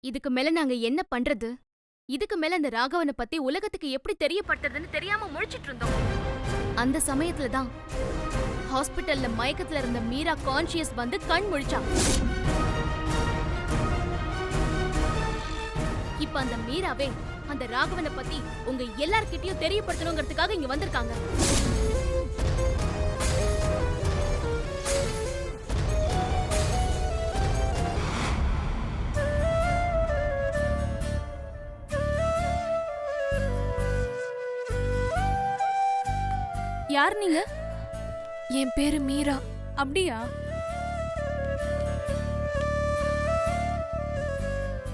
இதுக்கு மேல நாங்க என்ன பண்றது? இதுக்கு மேல அந்த ராகவனை பத்தி உலகத்துக்கு எப்படி தெரியப்படுத்துறதுன்னு தெரியாம முழிச்சிட்டு இருந்தோம். அந்த சமயத்துல தான் ஹாஸ்பிடல்ல மயக்கத்துல இருந்த மீரா கான்ஷியஸ் வந்து கண் முழிச்சா. இப்ப அந்த மீராவே அந்த ராகவனை பத்தி உங்க எல்லார்கிட்டயும் தெரியப்படுத்தணுங்கிறதுக்காக இங்க வந்திருக்காங்க. யார் நீங்க? என் பேரு மீரா. அப்படியா?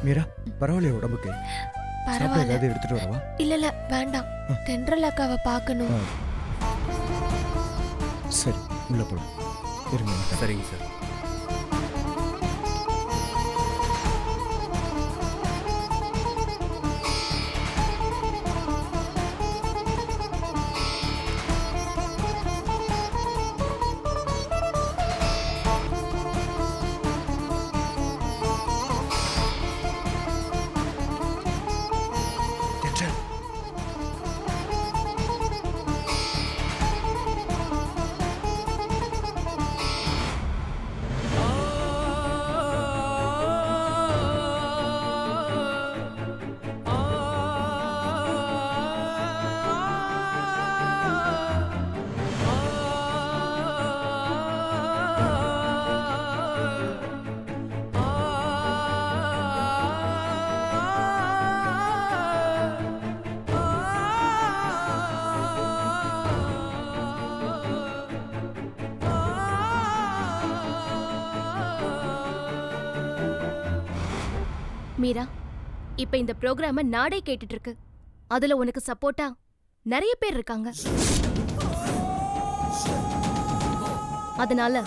மீரா, பரவாயில்லையா உடம்புக்கு? சாப்பிட பரவாயில்ல. ஏதாவது எடுத்துட்டு வரவா? இல்ல வேண்டாம். தென்றல் அக்காவை பார்க்கணும். சரி, உள்ள போலாம். இருங்க. சரிங்க சார். தென்றல், மீரா, இப்ப இந்த ப்ரோக்ராம நாடே கேட்டுட்டு இருக்கு. அதுல உனக்கு சப்போர்ட்டா நிறைய பேர் இருக்காங்க. அதனால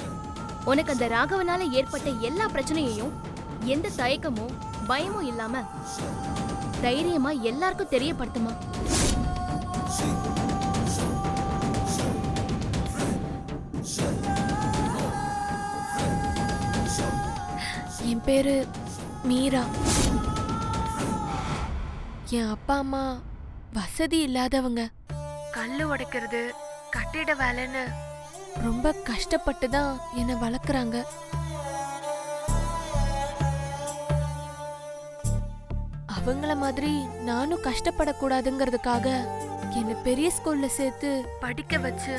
உனக்கு அந்த ராகவனால ஏற்பட்ட எல்லா பிரச்சனையையும் எந்த தயக்கமோ பயமும் இல்லாம தைரியமா எல்லாருக்கும் தெரியப்படுத்துமா. என் பேரு மீரா. என் அப்பா அம்மா வசதி இல்லாதவங்க. கல்லு உடைக்கிறது, கட்டிட வேலைன்னு ரொம்ப கஷ்டப்பட்டு தான் என்னை வளர்க்குறாங்க. அவங்கள மாதிரி நானும் கஷ்டப்படக்கூடாதுங்கிறதுக்காக என்னை பெரிய ஸ்கூல்ல சேர்த்து படிக்க வச்சு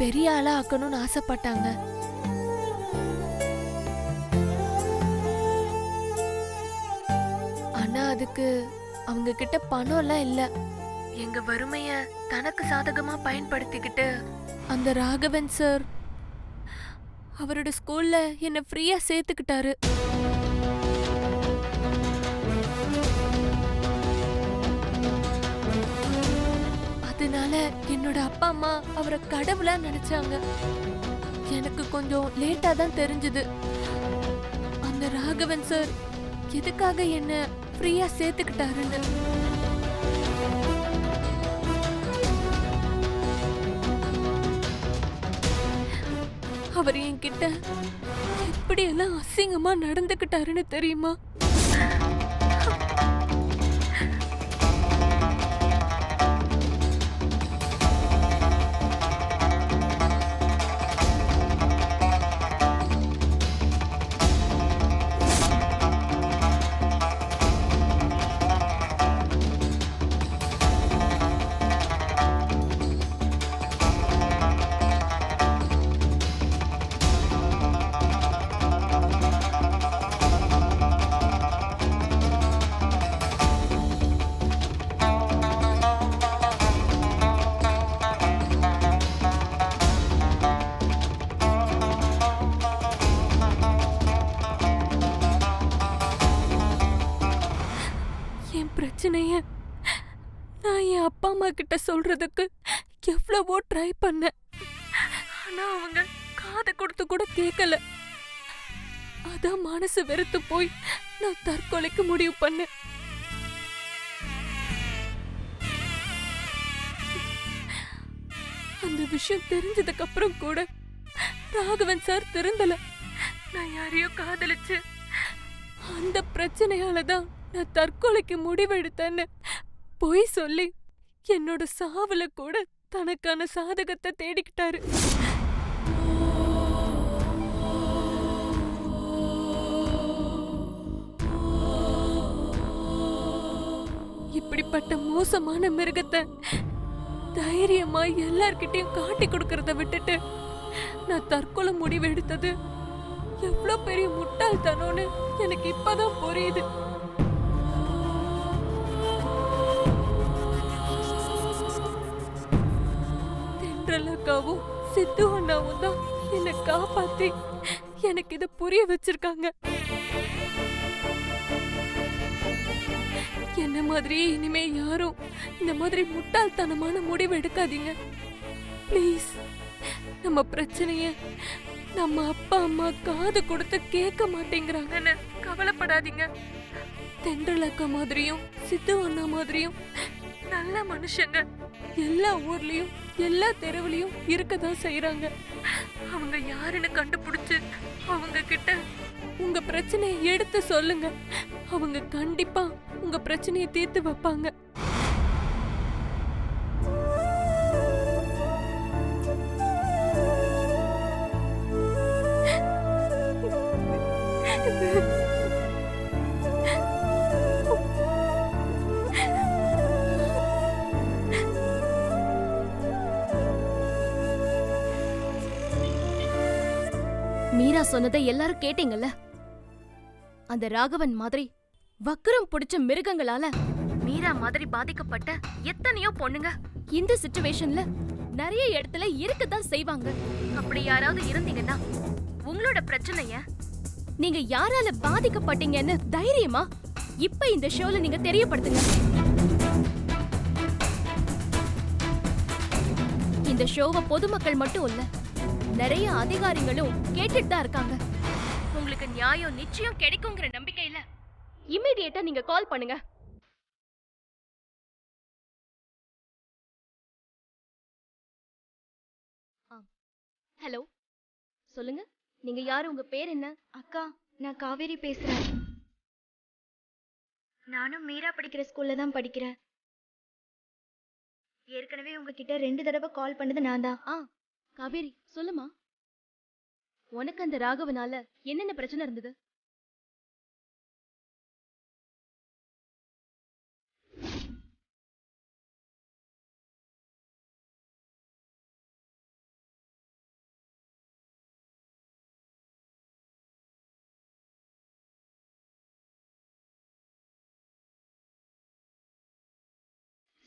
பெரிய ஆளா ஆக்கணும்னு ஆசைப்பட்டாங்க. ஆனா அதுக்கு அவங்க கிட்ட பணம் எல்லாம் இல்ல. எங்க வறுமைய தனக்கு சாதகமா பயன்படுத்திக்கிட்டு அந்த ராகவன் சார் அவரோட ஸ்கூல்ல என்ன ஃப்ரீயா சேர்த்துக்கிட்டாரு. அதனால என்னோட அப்பா அம்மா அவரை கடவுளா நினைச்சாங்க. எனக்கு கொஞ்சம் லேட்டா தான் தெரிஞ்சது அந்த ராகவன் சார் எதுக்காக என்ன ஃப்ரீயா சேர்த்துக்கிட்டாருன்னு. அவர் என்கிட்ட எப்படி எல்லாம் அசிங்கமா நடந்துக்கிட்டாருன்னு தெரியுமா? பிரச்சனைய நான் என் அப்பா அம்மா கிட்ட சொல்றதுக்கு எவ்வளவோ ட்ரை பண்ணேன். ஆனா அவங்க காது கொடுத்து கூட கேட்கல. அதான் மனசு வெறுத்து போய் நான் தற்கொலைக்கு முடிவு பண்ணேன். அந்த விஷயம் தெரிஞ்சதுக்கு அப்புறம் கூட ராகவன் சார் திருந்தல. நான் யாரையோ காதலிச்சு அந்த பிரச்சனையால தான் நான் தற்கொலைக்கு முடிவெடுத்தேன்னு பொய் சொல்லி என்னோட சாவுல கூட தனக்கான சாதகத்தை தேடிக்கிட்டாரு. இப்படிப்பட்ட மோசமான மிருகத்தை தைரியமா எல்லார்கிட்டயும் காட்டி கொடுக்கறத விட்டுட்டு நான் தற்கொலை முடிவு எடுத்தது எவ்வளவு பெரிய முட்டாள்தனம்னு எனக்கு இப்பதான் புரியுது. தென்றலக்காவும் சித்து அண்ணாவும் தான் என்னை காப்பாத்தி எனக்கு இத புரிய வச்சிருக்காங்க. என்ன மாதிரி இனிமே யாரும் இந்த மாதிரி முட்டாள்தனமான முடிவு எடுக்காதீங்க ப்ளீஸ். நம்ம பிரச்சனைய நம்ம அப்பா அம்மா காது கொடுத்து கேட்க மாட்டேங்கிறாங்கன்னு கவலைப்படாதீங்க. தென்றலக்கா மாதிரியும் சித்து அண்ணா மாதிரியும் நல்ல மனுஷங்க எல்லா ஊர்லயும் எல்லா தெருவுலயும் இருக்கதான் செய்யறாங்க. அவங்க யாருன்னு கண்டுபிடிச்சு அவங்க கிட்ட உங்க பிரச்சனையை எடுத்து சொல்லுங்க. அவங்க கண்டிப்பா உங்க பிரச்சனையை தீர்த்து வைப்பாங்க. மீரா சொன்னதை எல்லாரும் கேட்டீங்கல்ல? அந்த ராகவன் மாதிரி வக்கரம் பிடிச்ச மிருகங்களால மீரா மாதிரி பாதிக்கப்பட்ட எத்தனையோ பொண்ணுங்க இந்த சிச்சுவேஷன்ல நிறைய இடத்துல இருக்கதான் செய்வாங்க. அப்படி யாராவது இருந்தீங்கன்னா உங்களோட பிரச்சனைய நீங்க யாரால பாதிக்கப்பட்டீங்கன்னு தைரியமா இப்ப இந்த ஷோல நீங்க தெரியப்படுத்துங்க. இந்த ஷோவை பொதுமக்கள் மட்டும் இல்ல, நிறைய அதிகாரிகளும் கேட்டுட்டு தான் இருக்காங்க. உங்களுக்கு நியாயம் நிச்சயம் கிடைக்குங்கிற நம்பிக்கையில இமிடியேட்டா நீங்க கால் பண்ணுங்க. ஹலோ, சொல்லுங்க. நீங்க யாரு? உங்க பேர் என்ன? அக்கா, நான் காவேரி பேசுறேன். நானும் மீரா படிக்கிற ஸ்கூல்ல தான் படிக்கிறேன். ஏற்கனவே உங்ககிட்ட 2 தடவை கால் பண்ணது நான் தான். காவேரி, சொல்லுமா. உனக்கு அந்த ராகவனால என்னென்ன பிரச்சனை இருந்தது?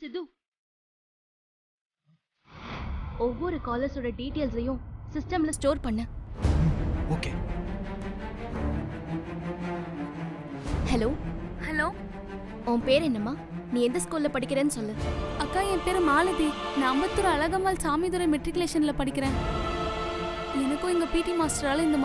சித்து, ஒவ்வொரு காலர்ஸோட டீடைல்ஸையும் சிஸ்டம்ல ஸ்டோர் பண்ண. ஓகே. ஹலோ ஹலோ, உன் பேர் என்னம்மா? நீ எந்த ஸ்கூல்ல படிக்கிறேன்னு சொல்லு. அக்கா, என் பேரு மாலதி. நான் அம்பத்தூர் அழகம்மாள் சாமிதுரை மெட்ரிகுலேஷன்ல படிக்கிறேன். எனக்கும் எங்க பிடி மாஸ்டரால இந்த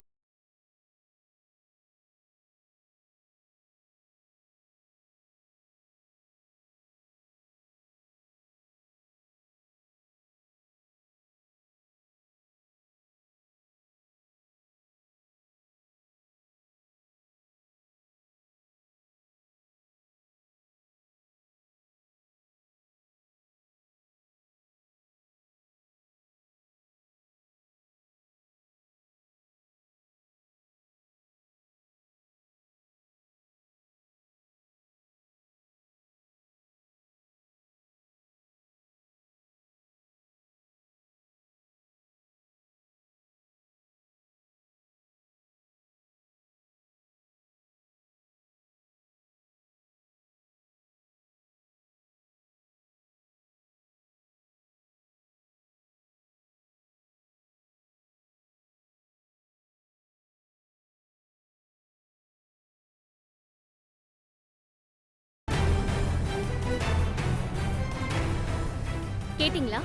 கேட்டிங்களா?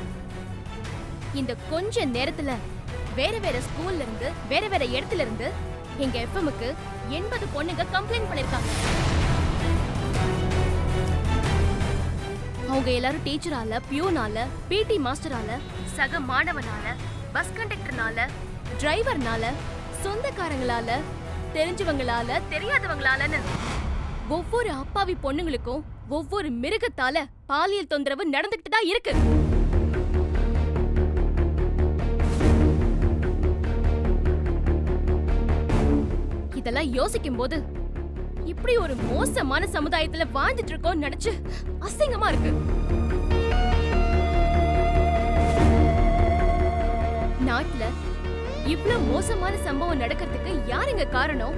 இந்த கொஞ்ச நேரத்துல வேற வேற ஸ்கூல்ல இருந்து வேற வேற இடத்துல இருந்து எங்க எஃப்எம்க்கு 80 பொண்ணுங்க கம்ப்ளைண்ட் பண்ணிருக்காங்க. அவங்க எல்லாரும் டீச்சரால, பியூனால, பிடி மாஸ்டரால, சக மாணவனால, பஸ் கண்டக்டர்னால, டிரைவர்னால, சொந்தக்காரங்களால தெரிஞ்சவங்களால தெரியாதவங்களாலன்னு ஒவ்வொரு அப்பாவி பொண்ணுங்களுக்கும் ஒவ்வொரு மிருகத்தால பாலியல் தொந்தரவு நடந்துகிட்டு தான் இருக்கு. இதெல்லாம் யோசிக்கும் போது இப்படி ஒரு மோசமான சமுதாயத்துல வாழ்ந்துட்டு இருக்கோம்னு நினைச்சு அசிங்கமா இருக்கு. நாட்டுல இவ்ளோ மோசமான சம்பவம் நடக்கிறதுக்கு யாருங்க காரணம்?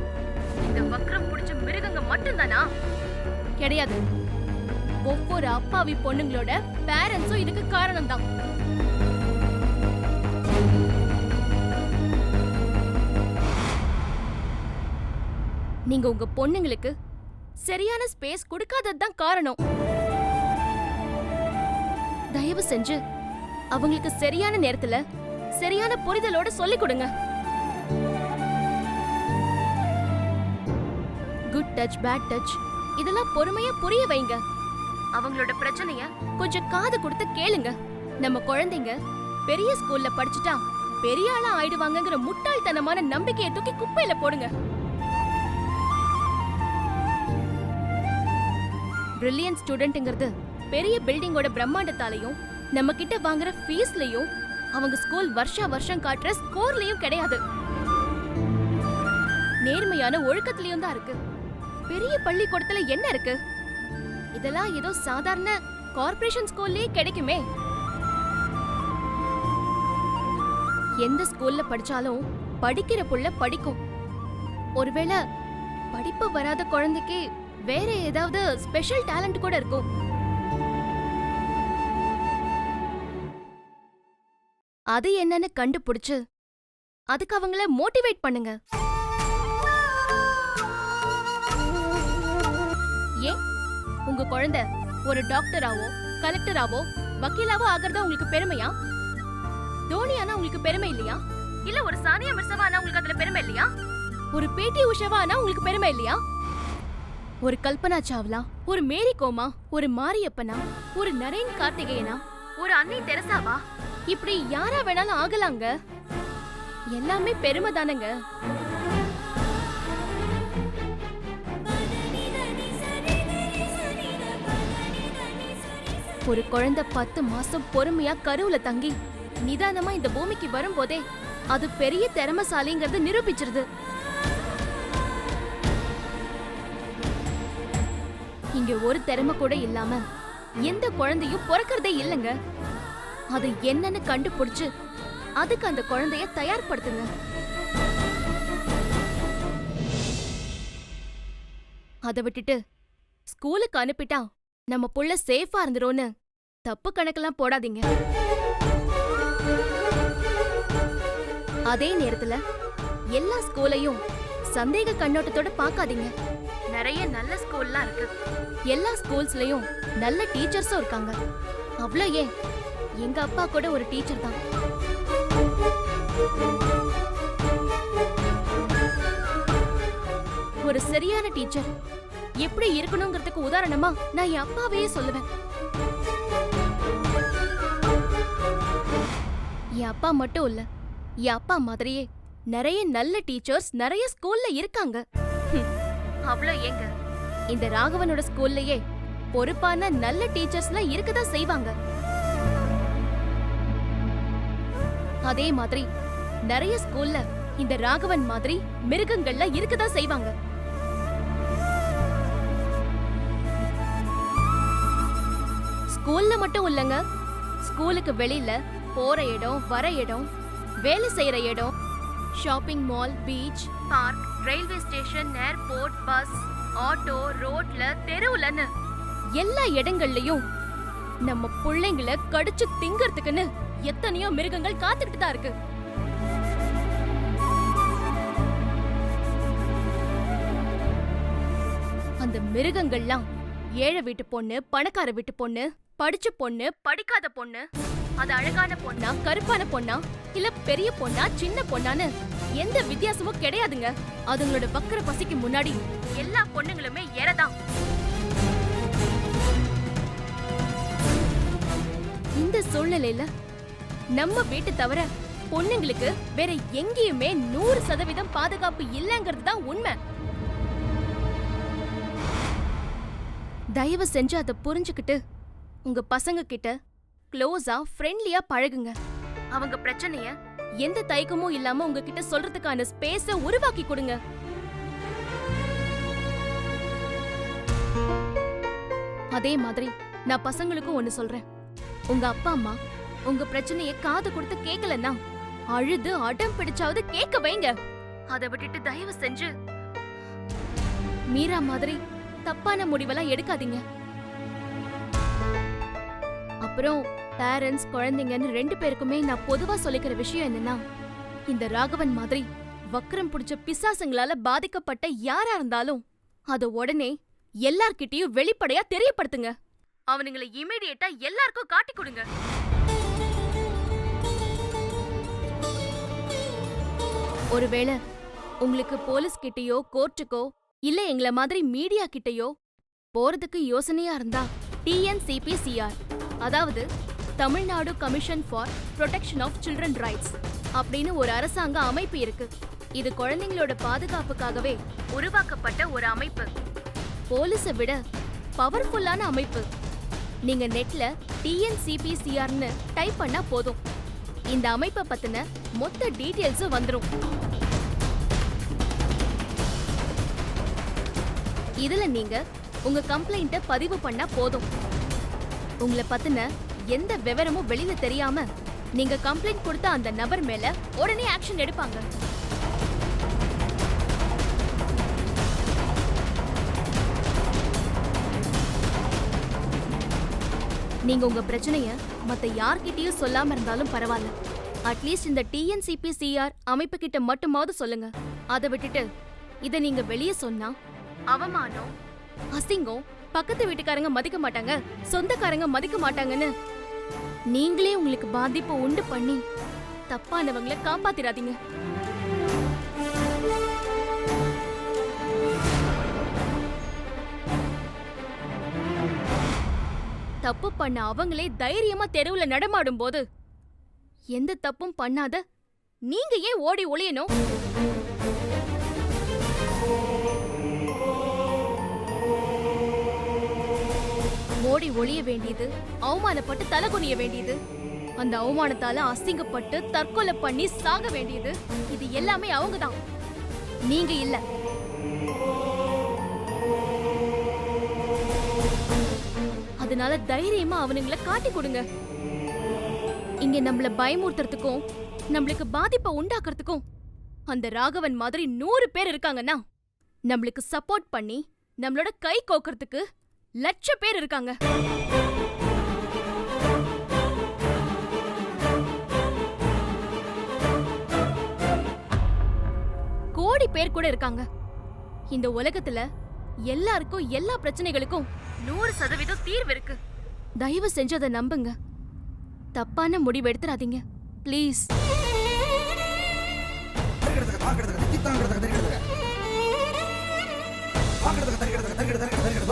இந்த வக்ரம் புடிச்ச மிருகங்க மட்டும்தானா? கிடையாது. ஒவ்வொரு அப்பாவி பொண்ணுங்களோட பேரண்ட்ஸும் இதுக்கு காரணம் தான். நீங்க உங்க பொண்ணுங்களுக்கு சரியான ஸ்பேஸ் கொடுக்காதது தான் காரணம். தயவு செஞ்சு அவங்களுக்கு சரியான நேரத்துல சரியான புரிதலோட சொல்லிக் கொடுங்க. குட் டச், பேட் டச் இதெல்லாம் பொறுமையா புரிய வைங்க. அவங்களோட பிரச்சனைய கொஞ்சம் காது கொடுத்து கேளுங்க. நம்ம குழந்தைங்க பெரிய ஸ்கூல்ல படிச்சுட்டா பெரிய ஆளா ஆயிடுவாங்கங்கிற முட்டாள்தனமான நம்பிக்கையை தூக்கி குப்பையில போடுங்க. பிரில்லியன்ட் ஸ்டூடெண்ட்ங்கிறது பெரிய பில்டிங்கோட பிரம்மாண்டத்தாலையும் நம்ம கிட்ட வாங்குற ஃபீஸ்லயும் அவங்க ஸ்கூல் வருஷம் காட்டுற ஸ்கோர்லயும் கிடையாது. நேர்மையான ஒழுக்கத்திலயும் தான் இருக்கு. பெரிய பள்ளிக்கூடத்துல என்ன இருக்கு? இதெல்லாம் ஏதோ சாதாரண கார்ப்பரேஷன் ஸ்கூல்லயே கிடைக்குமே. எந்த ஸ்கூல்ல படிச்சாலும் படிக்கிற புள்ள படிக்கும். ஒருவேளை படிப்பு வராத குழந்தைக்கு வேற ஏதாவது ஸ்பெஷல் டேலண்ட் கூட இருக்கும். அது என்னன்னு கண்டுபிடிச்சு அதுக்கு அவங்கள மோட்டிவேட் பண்ணுங்க. ஏன் உங்க குழந்தை ஒரு டாக்டராவோ கலெக்டராவோ வக்கீலாவோ ஆகிறதா உங்களுக்கு பெருமையா? தோனியானா உங்களுக்கு பெருமை இல்லையா? இல்ல ஒரு சானியா மிர்சாவானா உங்களுக்கு அதுல பெருமை இல்லையா? ஒரு பேட்டி உஷாவானா உங்களுக்கு பெருமை இல்லையா? ஒரு கல்பனா சாவ்லா, ஒரு மேரி கோமா, ஒரு மாரியப்பனா, ஒரு நரேன் கார்த்திகேயனா, ஒரு அன்னை தெரசாவா, இப்படி யாரா வேணாலும் ஆகலாங்க. எல்லாமே பெருமை தானங்க. ஒரு குழந்தை 10 மாசம் பொறுமையா கருவுல தங்கி நிதானமா இந்த பூமிக்கு வரும்போதே அது பெரிய திறமைசாலிங்கிறது நிரூபிச்சிருது. இங்க ஒரு திறமை கூட இல்லாம எந்த குழந்தையும் பிறக்கிறதே இல்லைங்க. அது என்னன்னு கண்டுபிடிச்சு அதுக்கு அந்த குழந்தைய தயார்படுத்துங்க. அதை விட்டுட்டு ஸ்கூலுக்கு அனுப்பிட்டா நம்ம புள்ள சேஃபா இருந்துரும்னு தப்பு கணக்கெல்லாம் போடாதீங்க. அதே நேரத்துல எல்லா ஸ்கூலையும் சந்தேக கண்ணோட்டத்தோட பார்க்காதீங்க. நிறைய நல்ல ஸ்கூல்லாம் இருக்கு. எல்லா ஸ்கூல்ஸ்லயும் நல்ல டீச்சர்ஸும் இருக்காங்க. அவ்வளோ ஏன், எங்க அப்பா கூட ஒரு டீச்சர் தான். ஒரு சரியான டீச்சர் எப்படி இருக்கணுங்கிறதுக்கு உதாரணமா நான் என் அப்பாவையே சொல்லுவேன். என் அப்பா மட்டும் இல்ல, என் அப்பா மாதிரியே நிறைய நல்ல டீச்சர்ஸ் நிறைய ஸ்கூல்ல இருக்காங்க. அவ்வளோ ஏங்க, இந்த ராகவனோட ஸ்கூல்லயே பொறுப்பான நல்ல டீச்சர்ஸ்லாம் இருக்கதான் செய்வாங்க. அதே மாதிரி நிறைய ஸ்கூல்ல இந்த ராகவன் மாதிரி மிருகங்கள்ல இருக்கதான் செய்வாங்க. ஸ்கூல்ல மட்டும் இல்லங்க, ஸ்கூலுக்கு வெளியில போற இடம், வர இடம், வேலை செய்யற இடம், shopping mall, beach, park, railway station, airport, bus, auto, ரோட்ல, தெருவுலன்னு எல்லா இடங்கள்லயும் நம்ம பிள்ளைங்களை கடிச்சு திங்கறதுக்குன்னு எத்தனையோ மிருகங்கள் காத்துக்கிட்டு தான் இருக்கு. அந்த மிருகங்கள்லாம் ஏழை வீட்டு பொண்ணு, பணக்கார வீட்டு பொண்ணு, படிச்ச பொண்ணு, படிக்காத பொண்ணு, அது அழகான பொண்ணா, கருப்பான பொண்ணா, இல்ல பெரிய பொண்ணா, சின்ன பொண்ணான்னு எந்த வித்தியாசமும் கிடையாதுங்க. அதுங்களோட வக்கர பசிக்கு முன்னாடி எல்லா பொண்ணுங்களுமே ஏறதான். இந்த சூழ்நிலையில நம்ம வீட்டு தவிர பொண்ணுங்களுக்கு வேற எங்கேயுமே 100% பாதுகாப்பு இல்லங்கிறது தான் உண்மை. தயவு செஞ்சு அதை புரிஞ்சுக்கிட்டு உங்க பசங்க கிட்ட க்ளோஸா ஃப்ரெண்ட்லியா பழகுங்க. அவங்க பிரச்சனைய எந்த தயக்கமும் இல்லாம உங்ககிட்ட சொல்றதுக்கான ஸ்பேஸ உருவாக்கி கொடுங்க. அதே மாதிரி நான் பசங்களுக்கும் ஒன்னு சொல்றேன். உங்க அப்பா அம்மா உங்க பிரச்சனைய காது கொடுத்து கேட்கலன்னா அழுது அடம் பிடிச்சாவது கேட்க வைங்க. அதை விட்டுட்டு தயவு செஞ்சு மீரா மாதிரி தப்பான முடிவெல்லாம் எடுக்காதீங்க. அப்புறம் பேரண்ட்ஸ் குழந்தைங்கன்னு 2 பேருக்குமே நான் பொதுவா சொல்லிக்கிற விஷயம் என்னன்னா, இந்த ராகவன் மாதிரி வக்ரம் பிடிச்ச பிசாசுங்களால பாதிக்கப்பட்ட யாரா இருந்தாலும் அத உடனே எல்லார்கிட்டயும் வெளிப்படையா தெரியப்படுத்துங்க. அவனுங்களை இமிடியேட்டா எல்லாருக்கும் காட்டி கொடுங்க. ஒருவேளை உங்களுக்கு போலீஸ் கிட்டயோ கோர்ட்டுக்கோ இல்ல எங்கள மாதிரி மீடியா கிட்டயோ போறதுக்கு யோசனையா இருந்தா TNCPCR, அதாவது Tamil Nadu commission for protection of children rights அப்படின்னு ஒரு அரசாங்க அமைப்பு இருக்கு. இது குழந்தைங்களோட பாதுகாப்புக்காகவே உருவாக்கப்பட்ட ஒரு அமைப்பு. போலீஸை விட பவர்ஃபுல்லான அமைப்பு. நீங்க நெட்ல TNCPCRன்னு டைப் பண்ணா போதும், இந்த அமைப்பை பத்தின மொத்த டீடைல்ஸும் வந்துரும். இதுல நீங்க உங்க கம்ப்ளைண்ட்ட பதிவு பண்ணா போதும். உங்களை பத்தின எந்த விவரமும் வெளியில தெரியாம நீங்க கம்ப்ளைண்ட் கொடுத்த அந்த நபர் மேல உடனே ஆக்ஷன் எடுப்பாங்க. நீங்க உங்க பிரச்சனைய மத்த யார்கிட்டயும் சொல்லாம இருந்தாலும் பரவாயில்ல, அட்லீஸ்ட் இந்த TNCPCR அமைப்பு கிட்ட மட்டுமாவது சொல்லுங்க. அதை விட்டுட்டு இத நீங்க வெளியே சொன்னா அவமானம், அசிங்கம், பக்கத்து வீட்டுக்காரங்க மதிக்க மாட்டாங்க, சொந்தக்காரங்க மதிக்க மாட்டாங்கன்னு நீங்களே உங்களுக்கு பாதிப்பு உண்டு பண்ணி தப்பானவங்களை காப்பாத்திராதீங்க. தப்பு பண்ண அவங்களே தைரியமா தெருவுல நடமாடும் போது எந்த தப்பும் பண்ணாத நீங்க ஏன் ஓடி ஒளியணும்? ஓடி ஒளிய வேண்டியது, அவமானப்பட்டு தலகுனிய வேண்டியது, அந்த அவமானத்தால அசிங்கப்பட்டு தற்கொலை பண்ணி சாக வேண்டியது, இது எல்லாமே அவங்கதான், நீங்க இல்ல. அதனால தைரியமா அவனுங்களை காட்டி கொடுங்க. இங்க நம்மள பயமுறுத்துறதுக்கும் நம்மளுக்கு பாதிப்பை உண்டாக்குறதுக்கும் அந்த ராகவன் மாதிரி 100 பேர் இருக்காங்கன்னா, நம்மளுக்கு சப்போர்ட் பண்ணி நம்மளோட கை கோக்கறதுக்கு லட்சம் பேர் இருக்காங்க. கோடி பேர் கூட இருக்காங்க. இந்த உலகத்துல எல்லாருக்கும் எல்லா பிரச்சனைகளுக்கும் 100% தீர்வு இருக்கு. தயவு செஞ்சு அதை நம்புங்க. தப்பான முடிவு எடுத்துறாதீங்க ப்ளீஸ். தரகடதக